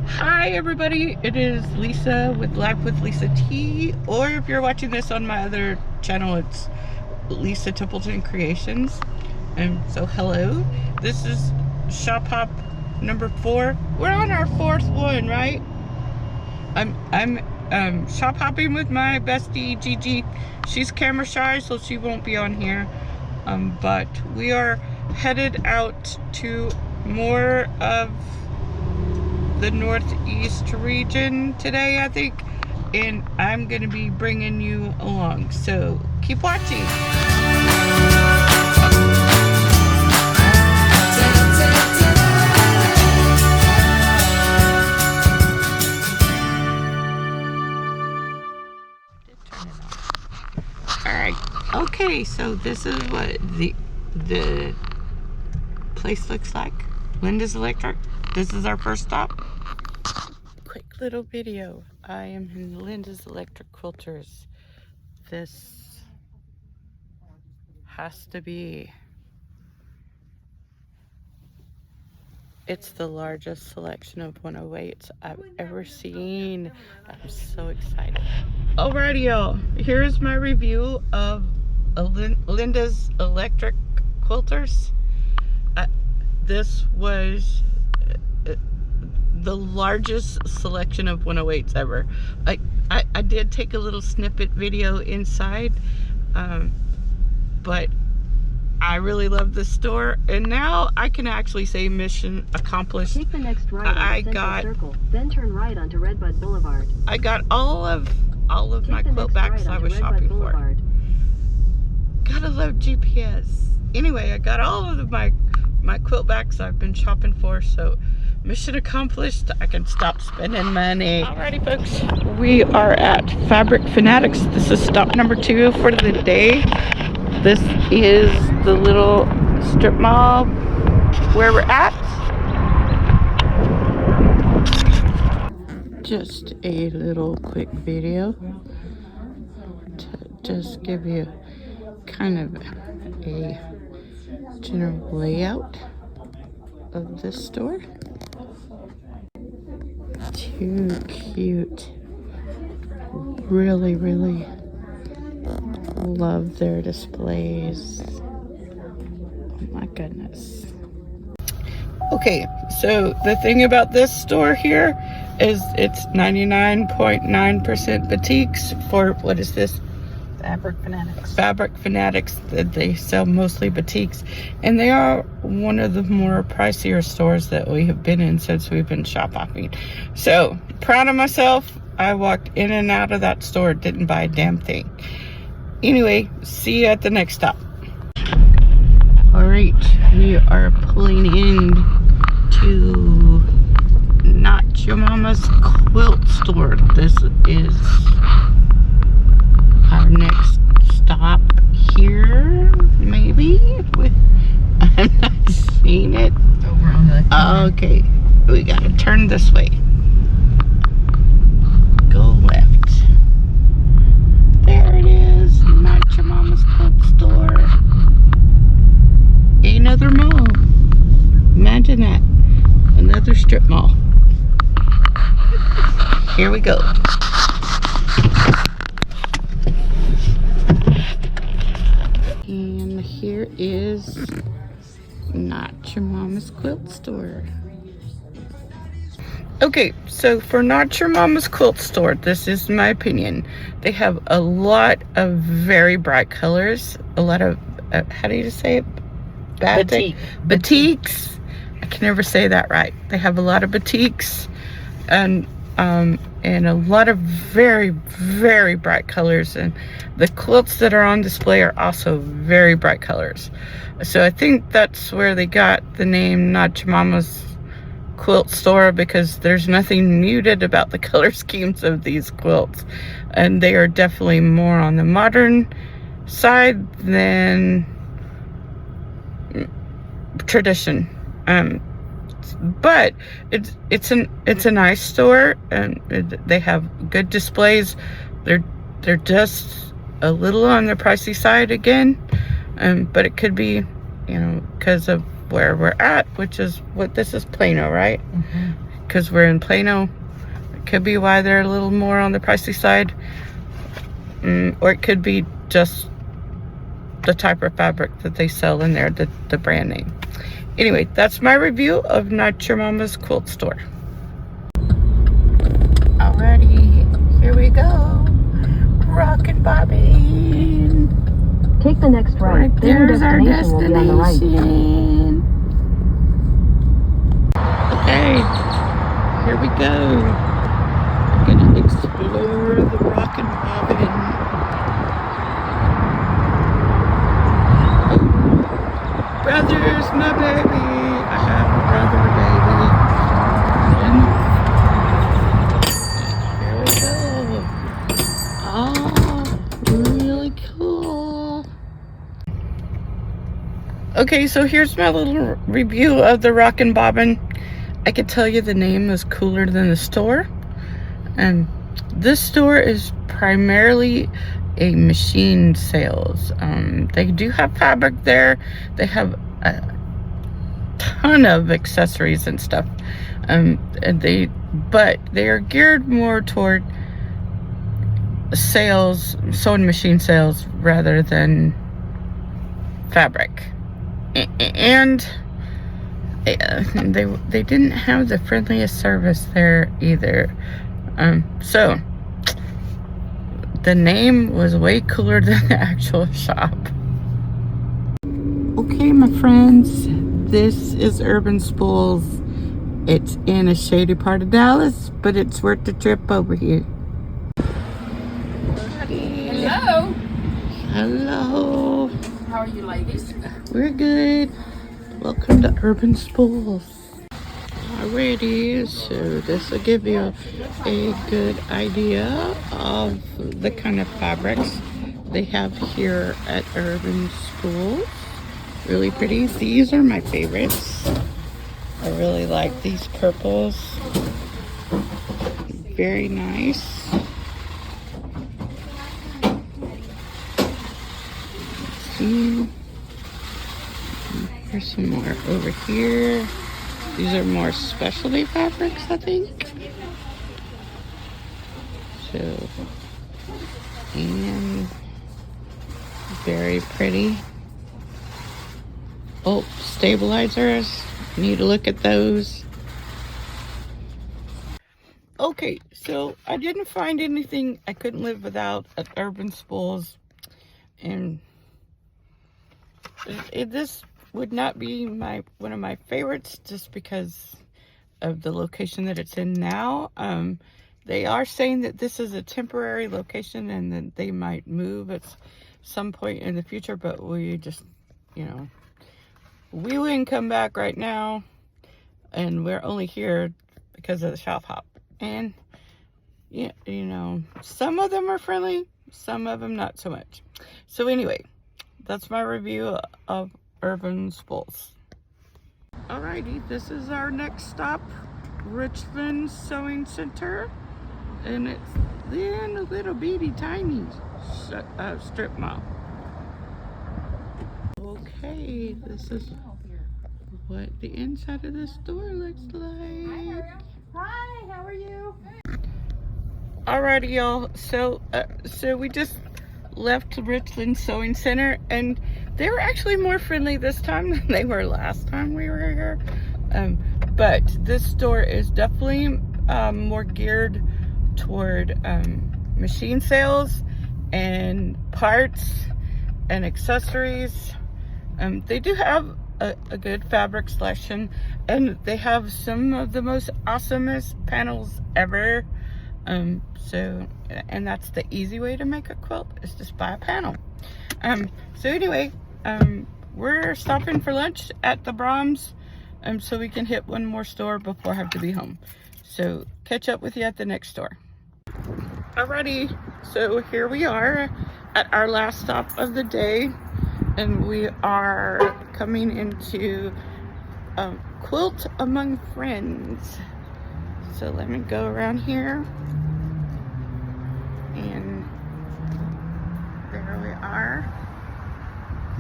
Hi everybody, it is Lisa with Life with Lisa T, or if you're watching this on my other channel, it's Lisa Templeton Creations. And so hello, this is Shop Hop number 4. We're on our 4th one, right? I'm shop hopping with my bestie Gigi. She's camera shy, so she won't be on here. But we are headed out to more of the northeast region today, I think, and I'm gonna be bringing you along, so keep watching. Alright, okay, so this is what the place looks like. Linda's Electric. This is our first stop. Quick little video. I am in Linda's Electric Quilters. This has to be, it's the largest selection of 108s I've ever seen. I'm so excited. Alrighty y'all, here's my review of Linda's Electric Quilters. This was the largest selection of 108s ever. I did take a little snippet video inside, but I really love this store, and now I can actually say mission accomplished. Take the next right on Central Circle, then turn right onto Redbud Boulevard. I got all of my quilt backs I was shopping for. Gotta love GPS. Anyway, I got all of my quilt backs I've been shopping for, so mission accomplished. I can stop spending money. Alrighty folks, we are at Fabric Fanatics. This is stop number 2 for the day. This is the little strip mall where we're at. Just a little quick video to just give you kind of a general layout of this store. Too cute. Really love their displays. Oh my goodness. Okay, so the thing about this store here is it's 99.9% boutiques for, what is this? Fabric Fanatics. Fabric Fanatics. They sell mostly boutiques, and they are one of the more pricier stores that we have been in since we've been shop hopping. So proud of myself. I walked in and out of that store, didn't buy a damn thing. Anyway, see you at the next stop. Alright, we are pulling in to Not Your Mama's Quilt Store. This is our next stop here, maybe? I'm not seeing it. Over on the corner. Okay, we gotta turn this way. Go left. There it is, Not Your Mama's Quilt Store. Another mall. Imagine that. Another strip mall. Here we go. And here is Not Your Mama's Quilt Store. Okay, so for Not Your Mama's Quilt Store, this is my opinion. They have a lot of very bright colors. A lot of, how do you say it? Boutiques. I can never say that right. They have a lot of boutiques and a lot of very bright colors, and the quilts that are on display are also very bright colors. So I think that's where they got the name Not Your Mama's Quilt Store, because there's nothing muted about the color schemes of these quilts, and they are definitely more on the modern side than tradition. But it's a nice store, and they have good displays. They're just a little on the pricey side again, but it could be, you know, because of where we're at, which is what this is Plano, right? Mm-hmm. because we're in Plano. It could be why they're a little more on the pricey side. Or it could be just the type of fabric that they sell in there, the brand name. Anyway, that's my review of Not Your Mama's Quilt Store. Alrighty, here we go. Rockin' bobbing. Take the next right. Right Then your there's our destination will be on the right. destination. Okay, here we go. We're gonna explore the Rockin' Bobbin. Brother's my baby. I have a brother, baby. And here we go. Oh, really cool. Okay, so here's my little review of the Rockin' Bobbin. I could tell you the name is cooler than the store. And this store is primarily a machine sales. They do have fabric there. They have a ton of accessories and stuff. But they are geared more toward sales, sewing machine sales, rather than fabric. And they didn't have the friendliest service there either. So the name was way cooler than the actual shop. Okay, my friends, this is Urban Spools. It's in a shady part of Dallas, but it's worth the trip over here. Hello. Hello. How are you, ladies? We're good. Welcome to Urban Spools. Alrighty, so this will give you a good idea of the kind of fabrics they have here at Urban Spools. Really pretty. These are my favorites. I really like these purples. Very nice. See, here's some more over here. These are more specialty fabrics, I think. So, and very pretty. Oh, stabilizers. Need to look at those. Okay, so I didn't find anything I couldn't live without at Urban Spools. And this would not be one of my favorites just because of the location that it's in now. They are saying that this is a temporary location and that they might move at some point in the future, but we just, we wouldn't come back right now, and we're only here because of the shop hop. And some of them are friendly, some of them not so much. So anyway, that's my review of Urban Spools. Alrighty, this is our next stop, Richland Sewing Center, and it's in a little bitty tiny strip mall. Okay, this is what the inside of the store looks like. Hi, how are you? Alrighty, y'all. So we just left Richland Sewing Center, and they were actually more friendly this time than they were last time we were here. But this store is definitely more geared toward machine sales and parts and accessories. They do have a good fabric selection, and they have some of the most awesomest panels ever. And that's the easy way to make a quilt, is just buy a panel. So anyway, we're stopping for lunch at the Brahms, so we can hit one more store before I have to be home. So catch up with you at the next store. Alrighty, so here we are at our last stop of the day, and we are coming into Quilt Among Friends. So let me go around here, and there we are,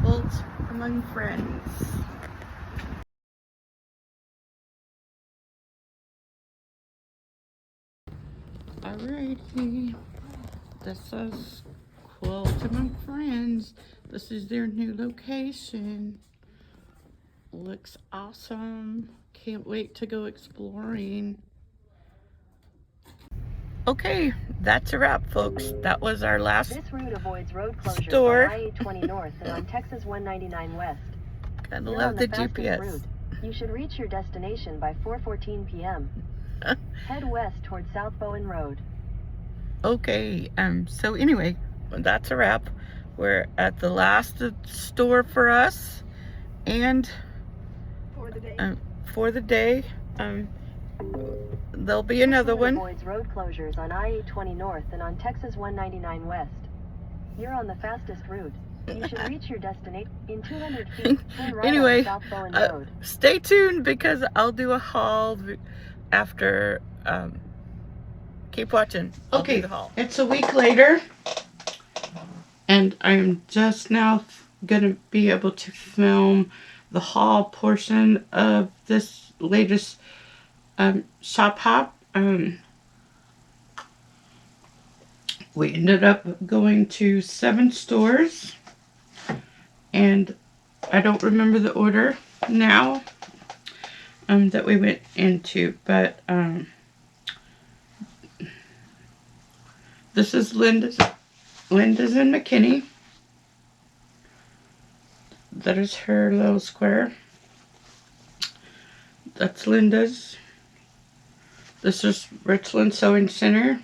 Quilt Among Friends. Alrighty. This is Quilt Among Friends. This is their new location. Looks awesome. Can't wait to go exploring. Okay, that's a wrap, folks. That was our last This route avoids road closures store. on I-80 North and on Texas 199 West. Gotta You're love on the fastest GPS. route. You should reach your destination by 4:14 p.m. Head west toward South Bowen Road. Okay, so anyway, that's a wrap. We're at the last store for us and for the day. There'll be another This route one. avoids road closures on I-80 North and on Texas 199 West. You're on the fastest route. You should reach your destination in 200 feet. Turn right Anyway, on South Bowen Road. stay tuned because I'll do a haul after. Keep watching. I'll do the haul. It's a week later, and I'm just now gonna be able to film the haul portion of this latest shop hop. We ended up going to 7 stores, and I don't remember the order now that we went into, but this is Linda's in McKinney. That is her little square. That's Linda's. This is Richland Sewing Center.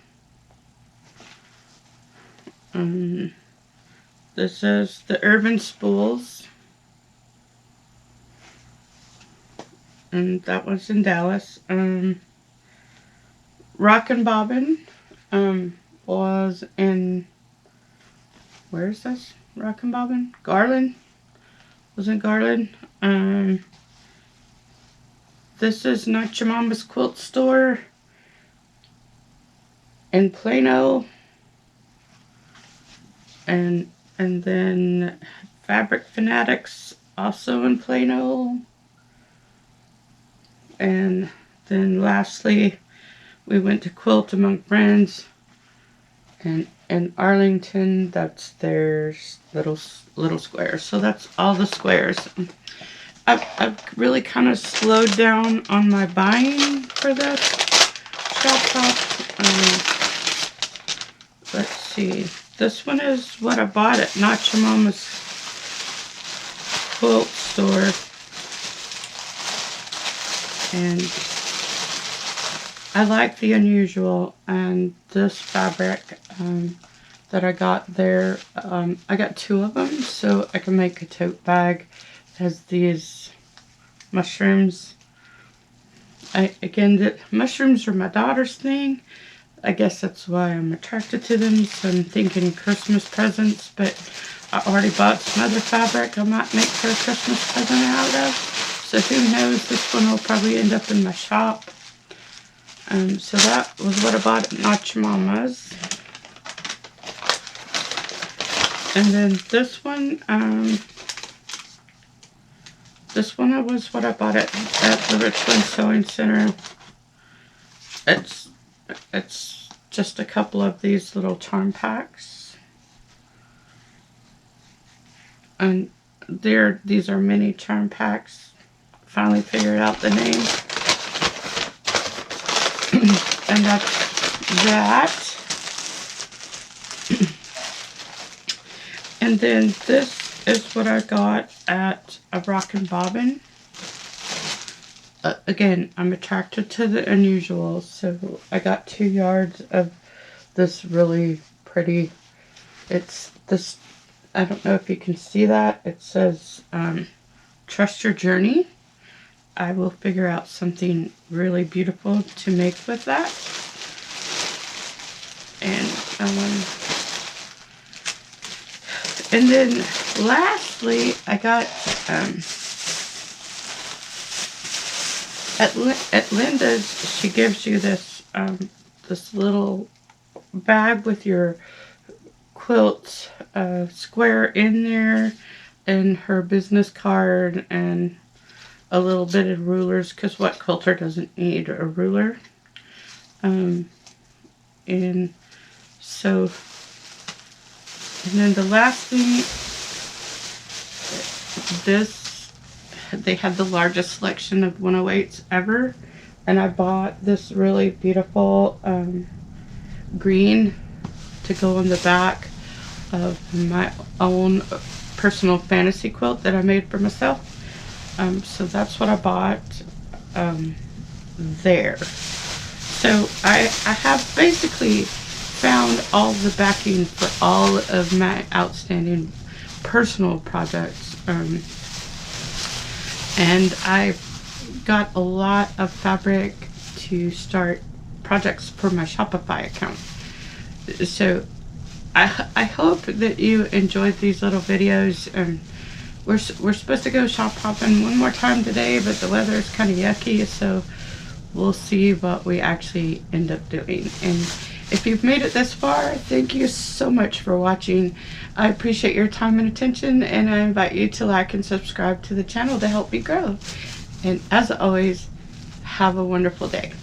This is the Urban Spools. And that was in Dallas. Rockin' Bobbin was in, where is this? Rockin' Bobbin? Garland? Was in Garland. This is Not Your Mama's Quilt Store in Plano. And then Fabric Fanatics also in Plano. And then lastly, we went to Quilt Among Friends and in Arlington. That's their little square. So that's all the squares. I've really kind of slowed down on my buying for this shop top. Let's see. This one is what I bought at Not Your Mama's Quilt Store. And I like the Unusual, and this fabric that I got there, I got 2 of them so I can make a tote bag. It has these mushrooms. Again, the mushrooms are my daughter's thing. I guess that's why I'm attracted to them. So I'm thinking Christmas presents, but I already bought some other fabric I might make her a Christmas present out of. So who knows, this one will probably end up in my shop. So that was what I bought at Not Your Mama's. And then this one was what I bought at the Richland Sewing Center. It's just a couple of these little charm packs. And these are mini charm packs. Finally figured out the name. And that's that. And then this is what I got at a Rockin' Bobbin. Again, I'm attracted to the Unusual, so I got 2 yards of this really pretty. It's this, I don't know if you can see that. It says, Trust Your Journey. I will figure out something really beautiful to make with that. And then lastly, I got at Linda's, she gives you this this little bag with your quilt square in there, and her business card, and a little bit of rulers, because what quilter doesn't need a ruler? And so, and then the last thing, they had the largest selection of 108s ever, and I bought this really beautiful green to go on the back of my own personal fantasy quilt that I made for myself. So that's what I bought there. So I have basically found all the backing for all of my outstanding personal projects. And I got a lot of fabric to start projects for my Shopify account. So I hope that you enjoyed these little videos. We're supposed to go shop hopping one more time today, but the weather is kind of yucky, so we'll see what we actually end up doing. And if you've made it this far, thank you so much for watching. I appreciate your time and attention, and I invite you to like and subscribe to the channel to help me grow. And as always, have a wonderful day.